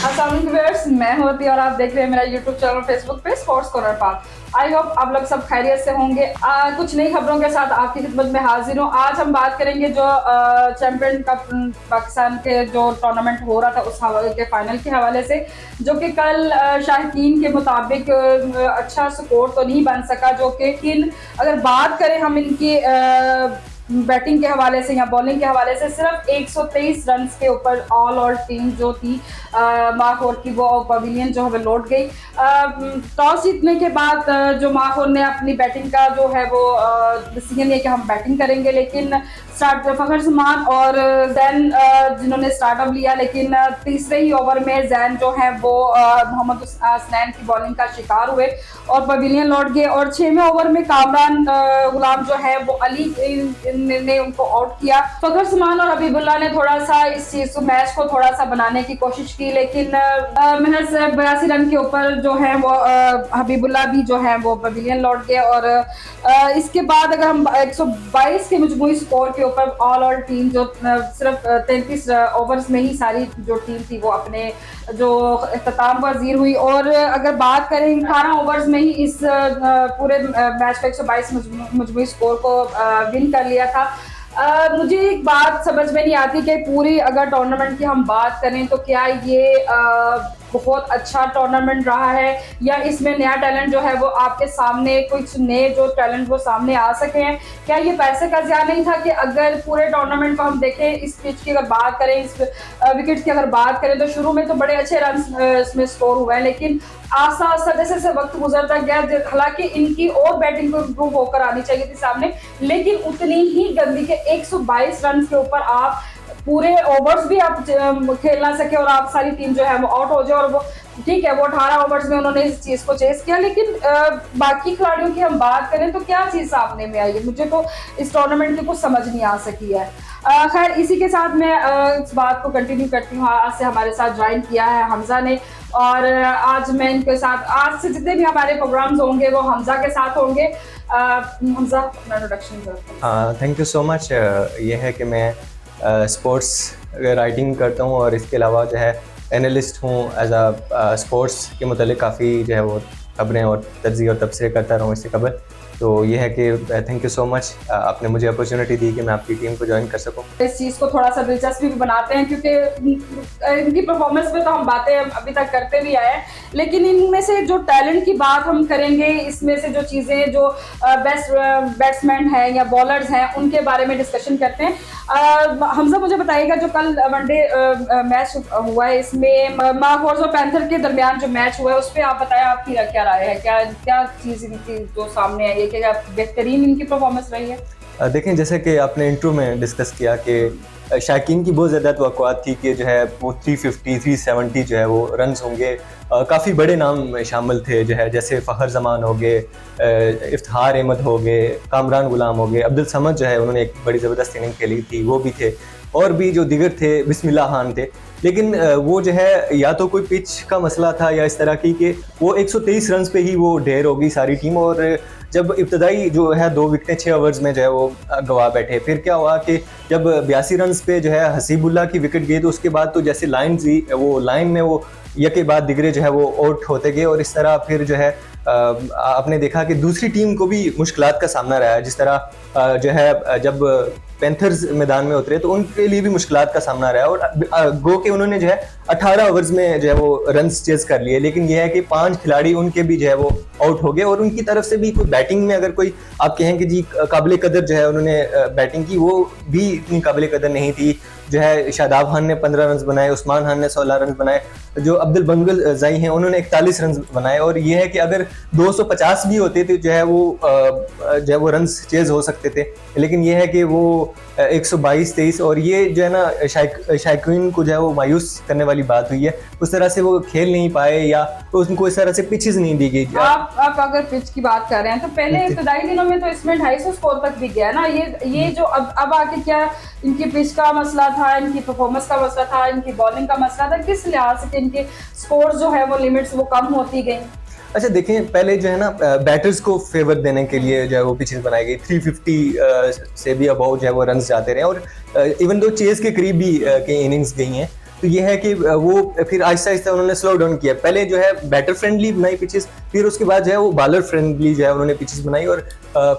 अस्सलाम वालेकुम व्यूअर्स, मैं होती और आप देख रहे हैं मेरा यूट्यूब चैनल फेसबुक पे स्पोर्ट्स कॉर्नर पाक। आई होप आप लोग सब खैरियत से होंगे। कुछ नई खबरों के साथ आपकी खिदमत में हाजिर हूँ। आज हम बात करेंगे जो चैंपियन कप पाकिस्तान के जो टूर्नामेंट हो रहा था उस हवाले के फाइनल के हवाले से, जो कि कल शाहीन के मुताबिक अच्छा स्कोर तो नहीं बन सका, जो कि लेकिन अगर बात करें हम इनकी बैटिंग के हवाले से या बॉलिंग के हवाले से, सिर्फ 123 रन के ऊपर ऑल आउट टीम जो थी माहौर की वो पवेलियन जो हमें लौट गई। टॉस जीतने के बाद जो माहौर ने अपनी बैटिंग का जो है वो डिसीजन लिया कि हम बैटिंग करेंगे, लेकिन फखर जमान और जैन जिन्होंने स्टार्टअप लिया, लेकिन तीसरे ही ओवर में जैन जो है वो मोहम्मद हसनैन की बॉलिंग का शिकार हुए और पवेलियन लौट गए। और 6वें ओवर में कामरान गुलाम जो है वो अली ने उनको आउट किया। फखर जमान और हबीबुल्लाह ने थोड़ा सा इस चीज को मैच को थोड़ा सा बनाने की कोशिश की, लेकिन महज 82 रन के ऊपर जो है वो हबीबुल्लाह भी जो है वो पवेलियन लौट गए। और इसके बाद अगर हम 122 के मजमूई स्कोर के ऊपर ऑल आउट टीम जो सिर्फ 33 ओवर्स में ही सारी जो टीम थी वो अपने जो इख्तिताम पजीर हुई। और अगर बात करें 18 ओवर्स में ही इस पूरे मैच का 122 मजमूई स्कोर को विन कर लिया था। मुझे एक बात समझ में नहीं आती कि पूरी अगर टूर्नामेंट की हम बात करें तो क्या ये बहुत अच्छा टूर्नामेंट रहा है या इसमें नया टैलेंट जो है वो आपके सामने कुछ नए जो टैलेंट वो सामने आ सके हैं। क्या ये पैसे का ज़्यादा नहीं था कि अगर पूरे टूर्नामेंट को हम देखें, इस पिच की अगर बात करें, इस विकेट की अगर बात करें, तो शुरू में तो बड़े अच्छे रन इसमें स्कोर हुए हैं, लेकिन आस्ता आस्ता जैसे जैसे वक्त गुजरता गया, हालांकि इनकी और बैटिंग को इम्प्रूव होकर आनी चाहिए थी सामने, लेकिन उतनी ही गंदी के 122 रन के ऊपर आप पूरे ओवर्स भी आप खेल ना सके और आप सारी टीम जो है वो आउट हो जाए। और वो ठीक है, वो 18 ओवर्स में उन्होंने इस चीज को चेस किया, लेकिन बाकी खिलाड़ियों की हम बात करें तो क्या चीज सामने में आई है, मुझे तो इस टूर्नामेंट की कुछ समझ नहीं आ सकी है। खैर, इसी के साथ मैं इस बात को कंटिन्यू करती हूँ। आज से हमारे साथ ज्वाइन किया है हमजा ने, और आज मैं इनके साथ, आज से जितने भी हमारे प्रोग्राम्स होंगे वो हमजा के साथ होंगे। हमजा, अपना इंट्रोडक्शन करो। Thank you so much. ये है कि मैं स्पोर्ट्स राइटिंग करता हूँ और इसके अलावा जो है एनालिस्ट हूँ। एज आ स्पोर्ट्स के मतलब काफ़ी जो है वो खबरें और तज्ज़िया और तबसरे करता रहा हूँ इससे कबल। तो ये है कि थैंक यू सो मच, आपने मुझे अपॉर्चुनिटी दी कि मैं आपकी टीम को ज्वाइन कर सकूं। इस चीज़ को थोड़ा सा दिलचस्पी भी बनाते हैं, क्योंकि इनकी परफॉर्मेंस पे तो हम बातें अभी तक करते भी आए हैं, लेकिन इनमें से जो टैलेंट की बात हम करेंगे, इसमें से जो चीज़ें जो बेस्ट बैट्समैन हैं या बॉलर्स हैं उनके बारे में डिस्कशन करते हैं। हमजा, मुझे बताइएगा जो कल वनडे मैच हुआ है, इसमें माहौर और पैंथर के दरमियान जो मैच हुआ है उस पर आप बताएं, आपकी क्या राय है, क्या क्या चीज़ इनकी जो सामने आई है, क्या बेहतरीन इनकी परफॉर्मेंस रही है? देखें, जैसे कि आपने इंट्रो में डिस्कस किया कि शाकीन की बहुत ज़्यादा तवक्कुआत थी कि जो है वो 350 370 जो है वो रन्स होंगे। काफ़ी बड़े नाम शामिल थे, जो है जैसे फ़खर जमान हो गए, इफ्तिखार अहमद हो गए, कामरान गुलाम हो गए, अब्दुल समद जो है उन्होंने एक बड़ी ज़बरदस्त इनिंग खेली थी, वो भी थे, और भी जो दिगर थे, बिस्मिल्लाह खान थे। लेकिन वो जो है या तो कोई पिच का मसला था या इस तरह की कि वो 123 रन पे ही वो ढेर होगी सारी टीम। और जब इब्तदाई जो है 2 विकेटें 6 ओवर्स में जो है वो गवा बैठे, फिर क्या हुआ कि जब 82 रन पे जो है हसीबुल्लाह की विकेट गई, तो उसके बाद तो जैसे लाइन थी वो लाइन में वो यके बाद दिगरे जो है वो आउट होते गए। और इस तरह फिर जो है आपने देखा कि दूसरी टीम को भी मुश्किलात का सामना रहा है। जिस तरह जो है जब पैंथर्स मैदान में उतरे तो उनके लिए भी मुश्किलात का सामना रहा है, और गो के उन्होंने जो है 18 ओवर्स में जो है वो रन्स चेज कर लिए, लेकिन यह है कि 5 खिलाड़ी उनके भी जो है वो आउट हो गए। और उनकी तरफ से भी कोई बैटिंग में अगर कोई आप कहें कि जी काबिल कदर जो है उन्होंने बैटिंग की, वो भी इतनी काबिल कदर नहीं थी। जो है शादाब खान ने 15 रन बनाए, उस्मान खान ने 16 रन बनाए, जो अब्दुल बंगल जाई हैं उन्होंने 41 रन बनाए। और ये है कि अगर 250 भी होते तो जो है वो रन चेज हो सकते थे, लेकिन ये है कि वो 122-23, और ये जो है ना शायकीन को जो है वो मायूस करने वाली बात हुई है। उस तरह से वो खेल नहीं पाए या तो उनको इस तरह से पिचेस नहीं दी गई। आप अगर पिच की बात कर रहे हैं तो पहले इब्तदाई दिनों में तो इसमें 250 स्कोर तक भी गया ना। ये जो अब आके क्या इनकी पिच का मसला था, इनकी परफॉर्मेंस का मसला था, इनकी बॉलिंग का मसला था, किस लिहाज से इनके स्कोर जो है वो लिमिट्स वो कम होती गई? अच्छा देखें, पहले जो है ना बैटर्स को फेवर देने के लिए जो है वो पिचेस बनाई गई, 350 से भी अबाउ जो है वो रन जाते रहे, और इवन दो चेस के करीब भी कई इनिंग्स गई हैं। तो ये है कि वो फिर आहिस्ता आहिस्ता उन्होंने स्लो डाउन किया। पहले जो है बैटर फ्रेंडली बनाई पिचेस, फिर उसके बाद जो है वो बॉलर फ्रेंडली जो है उन्होंने पिचेस बनाई, और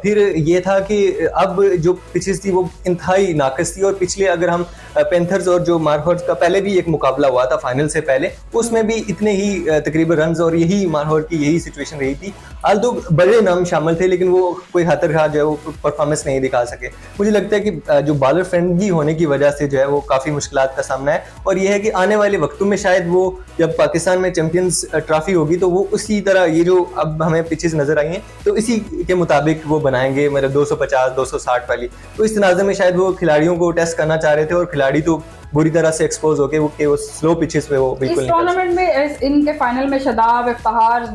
फिर ये था कि अब जो पिचेस थी वो इंतहाई नाकस थी। और पिछले अगर हम पैंथर्स और जो मारहॉर्स का पहले भी एक मुकाबला हुआ था फाइनल से पहले, उसमें भी इतने ही तकरीबन रन्स और यही मारहॉर की यही सिचुएशन रही थी। आल्दो बड़े नाम शामिल थे लेकिन वो कोई हाथर खा जो है वो परफॉर्मेंस नहीं दिखा सके। मुझे लगता है कि जो बॉलर फ्रेंडली होने की वजह से जो है वो काफ़ी मुश्किलात का सामना है, और ये है कि आने वाले वक्तों में शायद वो जब पाकिस्तान में चैंपियंस ट्रॉफी होगी तो वो उसी तरह ये जो अब हमें पिचेस नजर आई हैं तो इसी के मुताबिक वो बनाएंगे, मतलब 250 260 वाली। तो इस तनाज़े में शायद वो खिलाड़ियों को टेस्ट करना चाह रहे थे, और खिलाड़ी तो बुरी तरह से एक्सपोज हो गए वो स्लो पिचेस पे वो बिल्कुल इस टूर्नामेंट में इनके फाइनल में शादाब, इफ्तिखार,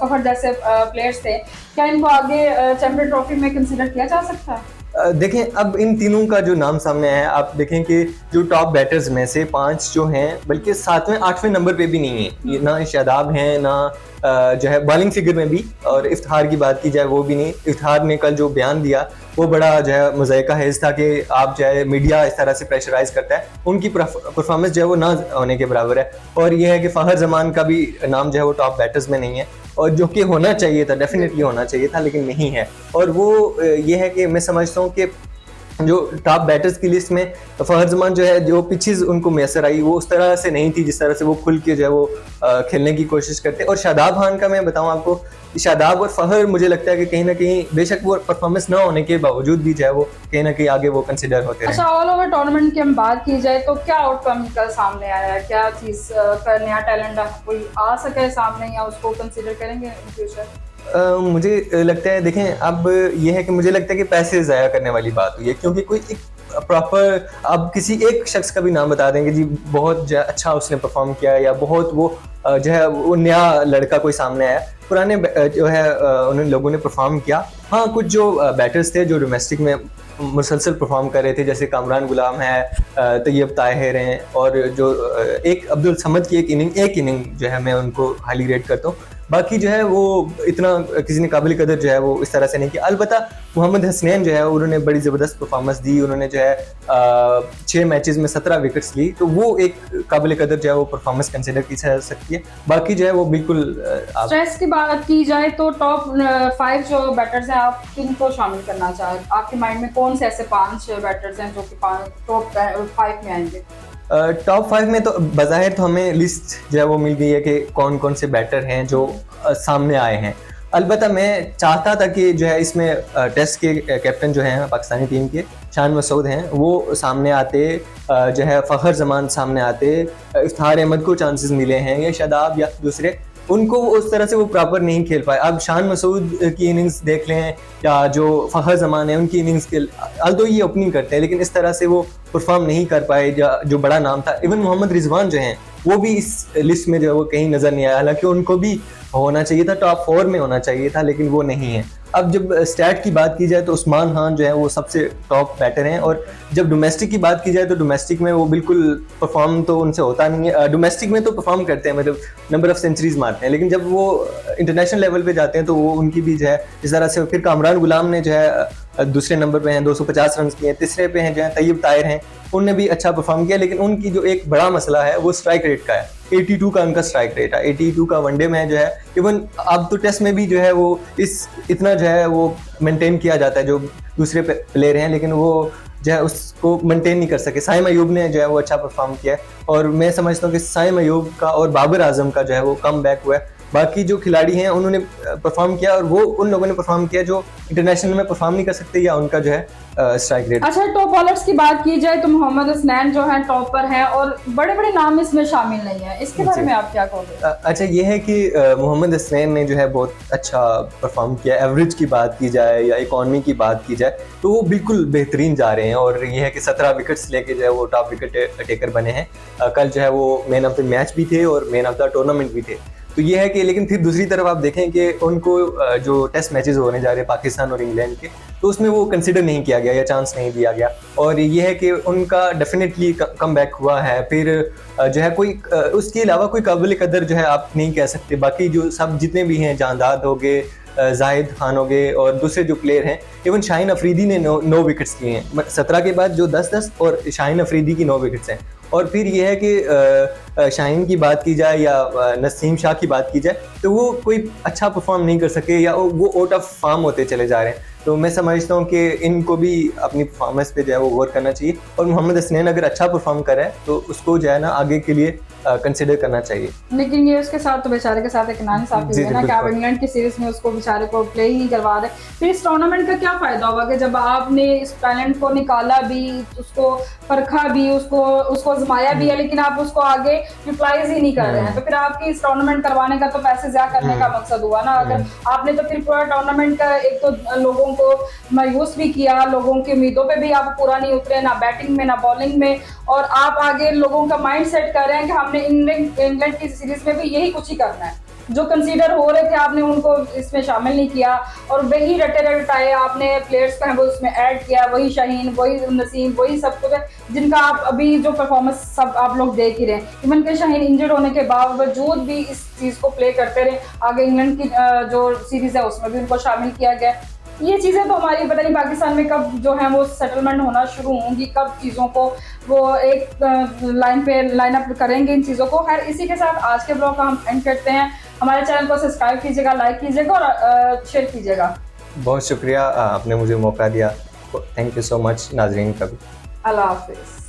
फखर जैसे प्लेयर्स थे, क्या इनको आगे चैंपियन ट्रॉफी में कंसीडर किया जा सकता है? देखें अब इन तीनों का जो नाम सामने है, आप देखें कि जो टॉप बैटर्स में से 5 जो हैं बल्कि 7वें 8वें नंबर पे भी नहीं है, ये ना शादाब हैं ना जो है बॉलिंग फिगर में भी, और इफ्तिखार की बात की जाए वो भी नहीं। इफ्तिखार ने कल जो बयान दिया वो बड़ा जो है मुज़ायका हेज था कि आप जो है मीडिया इस तरह से प्रेशराइज करता है, उनकी परफॉर्मेंस जो है वो ना होने के बराबर है। और ये है कि फ़खर जमान का भी नाम जो है वो टॉप बैटर्स में नहीं है, और जो कि होना चाहिए था, डेफिनेटली होना चाहिए था लेकिन नहीं है। और वो ये है कि मैं समझता हूँ कि जो टॉप बैटर्स की लिस्ट में फ़खर जमान जो है जो पिचेस उनको मैसर आई वो उस तरह से नहीं थी जिस तरह से वो खुल के जो है वो खेलने की कोशिश करते। और शादाब खान का मैं बताऊं आपको, शादाब और फ़खर मुझे लगता है कि कहीं ना कहीं बेशक वो परफॉर्मेंस ना होने के बावजूद भी जो है वो कहीं ना कहीं आगे वो कंसिडर होते हैं। अच्छा, ऑल ओवर टूर्नामेंट की हम बात की जाए तो क्या आउटकम कल सामने आया है? क्या चीज़ का नया टैलेंट कोई आ सके सामने, या उसको कंसिडर करेंगे इन फ्यूचर? मुझे लगता है, देखें अब ये है कि मुझे लगता है कि पैसे ज़ाया करने वाली बात हुई है, क्योंकि कोई एक प्रॉपर आप किसी एक शख्स का भी नाम बता देंगे जी बहुत अच्छा उसने परफॉर्म किया या बहुत वो जो है वो नया लड़का कोई सामने आया, पुराने जो है उन लोगों ने परफॉर्म किया। हाँ, कुछ जो बैटर्स थे जो डोमेस्टिक में मुसलसल परफॉर्म कर रहे थे, जैसे कामरान गुलाम है, तैयब ताहिर हैं, और जो एक अब्दुल समद की एक इनिंग जो है मैं उनको हाईली रेट करता हूँ। बाकी जो है वो इतना किसी ने काबिल कदर जो है वो इस तरह से नहीं किया। अलबत्ता मोहम्मद हसनैन जो है उन्होंने बड़ी ज़बरदस्त परफॉर्मेंस दी, उन्होंने जो है 6 मैचेस में 17 विकेट्स ली, तो वो एक काबिल कदर जो है वो परफॉर्मेंस कंसिडर की जा सकती है। बाकी जो है वो बिल्कुल स्ट्रेस की बात की जाए तो टॉप 5 जो बैटर्स हैं आप किनको शामिल करना चाहें? आपके माइंड में कौन से ऐसे 5 बैटर्स हैं जो कि टॉप 5 में आएंगे? टॉप 5 में तो बज़ाहिर तो हमें लिस्ट जो है वो मिल गई है कि कौन कौन से बैटर हैं जो सामने आए हैं। अलबत्ता मैं चाहता था कि जो है इसमें टेस्ट के कैप्टन जो हैं पाकिस्तानी टीम के शान मसूद हैं वो सामने आते, जो है फ़खर जमान सामने आते, इफ्तिखार अहमद को चांसेस मिले हैं, या शादाब या दूसरे, उनको उस तरह से वो प्रॉपर नहीं खेल पाए। अब शान मसूद की इनिंग्स देख लें या जो फ़खर जमान है उनकी इनिंग्स के अल्दो ये ओपनिंग करते हैं लेकिन इस तरह से वो परफॉर्म नहीं कर पाए जो बड़ा नाम था। इवन मोहम्मद रिजवान जो हैं वो भी इस लिस्ट में जो है वो कहीं नज़र नहीं आया, हालांकि उनको भी होना चाहिए था, टॉप 4 में होना चाहिए था, लेकिन वो नहीं है। अब जब स्टैट की बात की जाए तो उस्मान खान जो है वो सबसे टॉप बैटर हैं, और जब डोमेस्टिक की बात की जाए तो डोमेस्टिक में वो बिल्कुल परफॉर्म तो उनसे होता नहीं है। डोमेस्टिक में तो परफॉर्म करते हैं, मतलब नंबर ऑफ सेंचुरीज मारते हैं, लेकिन जब वो इंटरनेशनल लेवल पे जाते हैं तो वो उनकी भी जो है इस तरह से। फिर कामरान गुलाम ने जो है दूसरे नंबर पे हैं, 250 रन किए, तीसरे पे हैं जो है तैयब ताहिर हैं, उनने भी अच्छा परफॉर्म किया, लेकिन उनकी जो एक बड़ा मसला है वो स्ट्राइक रेट का है। 82 का उनका स्ट्राइक रेट है, 82 का वनडे में जो है, इवन अब तो टेस्ट में भी जो है वो इतना जो है वो मेंटेन किया जाता है जो दूसरे प्लेयर हैं, लेकिन वो जो है उसको मेंटेन नहीं कर सके। साइम अयूब ने जो है वो अच्छा परफॉर्म किया है, और मैं समझता हूँ कि साइम अयूब का और बाबर आजम का जो है वो कम बैक हुआ है। बाकी जो खिलाड़ी हैं उन्होंने परफॉर्म किया, और वो उन लोगों ने परफॉर्म किया जो इंटरनेशनल में परफॉर्म नहीं कर सकते, या उनका जो है स्ट्राइक रेट। अच्छा, टॉप बॉलर्स की बात की जाए तो मोहम्मद हसनैन जो हैं टॉप पर हैं, और बड़े बड़े नाम इसमें शामिल नहीं है, इसके बारे में आप क्या कहोगे? अच्छा, ये है कि मोहम्मद हसनैन ने जो है बहुत अच्छा परफॉर्म किया। एवरेज की बात की जाए या इकॉनमी की बात की जाए तो वो बिल्कुल बेहतरीन जा रहे हैं, और ये है कि 17 विकेट्स लेके जो है वो टॉप विकेट टेकर बने हैं। कल जो है वो मैन ऑफ द मैच भी थे और मैन ऑफ द टूर्नामेंट भी थे। तो ये है कि, लेकिन फिर दूसरी तरफ आप देखें कि उनको जो टेस्ट मैचेस होने जा रहे हैं पाकिस्तान और इंग्लैंड के, तो उसमें वो कंसिडर नहीं किया गया या चांस नहीं दिया गया, और ये है कि उनका डेफिनेटली कम बैक हुआ है। फिर जो है कोई उसके अलावा कोई काबिल कदर जो है आप नहीं कह सकते। बाकी जो सब जितने भी हैं, जांदाद हो गए, जाहिद खान हो गए, और दूसरे जो प्लेयर हैं, इवन शाहीन अफरीदी ने 9 विकेट्स लिए हैं 17 के बाद, जो 10-10, और शाहीन अफरीदी की 9 विकेट्स हैं। और फिर ये है कि शाहीन की बात की जाए या नसीम शाह की बात की जाए तो वो कोई अच्छा परफॉर्म नहीं कर सके या वो आउट ऑफ फॉर्म होते चले जा रहे हैं। तो मैं समझता हूँ कि इनको भी अपनी परफॉर्मेंस पे जो है वो गौर करना चाहिए, और मोहम्मद हसनैन अगर अच्छा परफॉर्म करे तो उसको जो है ना आगे के लिए कंसिडर करना चाहिए। लेकिन ये उसके साथ तो बेचारे के साथ एक नाइंसाफी है ना कि आप इंग्लैंड की सीरीज में उसको बेचारे को प्ले ही नहीं करवा रहे। फिर इस टूर्नामेंट का क्या फायदा होगा कि जब आपने इस टैलेंट को निकाला भी, उसको परखा भी, उसको आजमाया भी है, लेकिन आप उसको आगे यूटिलाइज ही नहीं कर रहे हैं, तो फिर आपकी इस टूर्नामेंट करवाने का तो पैसे ज़्यादा करने का मकसद हुआ ना। अगर आपने तो फिर पूरा टूर्नामेंट का एक तो लोगों को मायूस भी किया, लोगों की उम्मीदों पे भी आप पूरा नहीं उतरे, ना बैटिंग में ना बॉलिंग में, और आप आगे लोगों का माइंड सेट कर रहे हैं कि हमने इंग्लैंड की सीरीज में भी यही कुछ ही करना है। जो कंसीडर हो रहे थे आपने उनको इसमें शामिल नहीं किया, और वही रटे रटाए आपने प्लेयर्स को है वो उसमें ऐड किया, वही शाहीन, वही नसीम, वही सब कुछ है जिनका आप अभी जो परफॉर्मेंस सब आप लोग देख ही रहे हैं। इवन के शाहीन इंजर्ड होने के बावजूद भी इस चीज़ को प्ले करते रहे, आगे इंग्लैंड की जो सीरीज है उसमें भी उनको शामिल किया गया। ये चीज़ें तो हमारी पता नहीं पाकिस्तान में कब जो है वो सेटलमेंट होना शुरू होंगी, कब चीज़ों को वो एक लाइन अप करेंगे इन चीज़ों को। खैर, इसी के साथ आज के ब्लॉग का हम एंड करते हैं। हमारे चैनल को सब्सक्राइब कीजिएगा, लाइक कीजिएगा और शेयर कीजिएगा। बहुत शुक्रिया आपने मुझे मौका दिया। थैंक यू सो मच नाजरीन का भी। अल्लाह हाफिज़।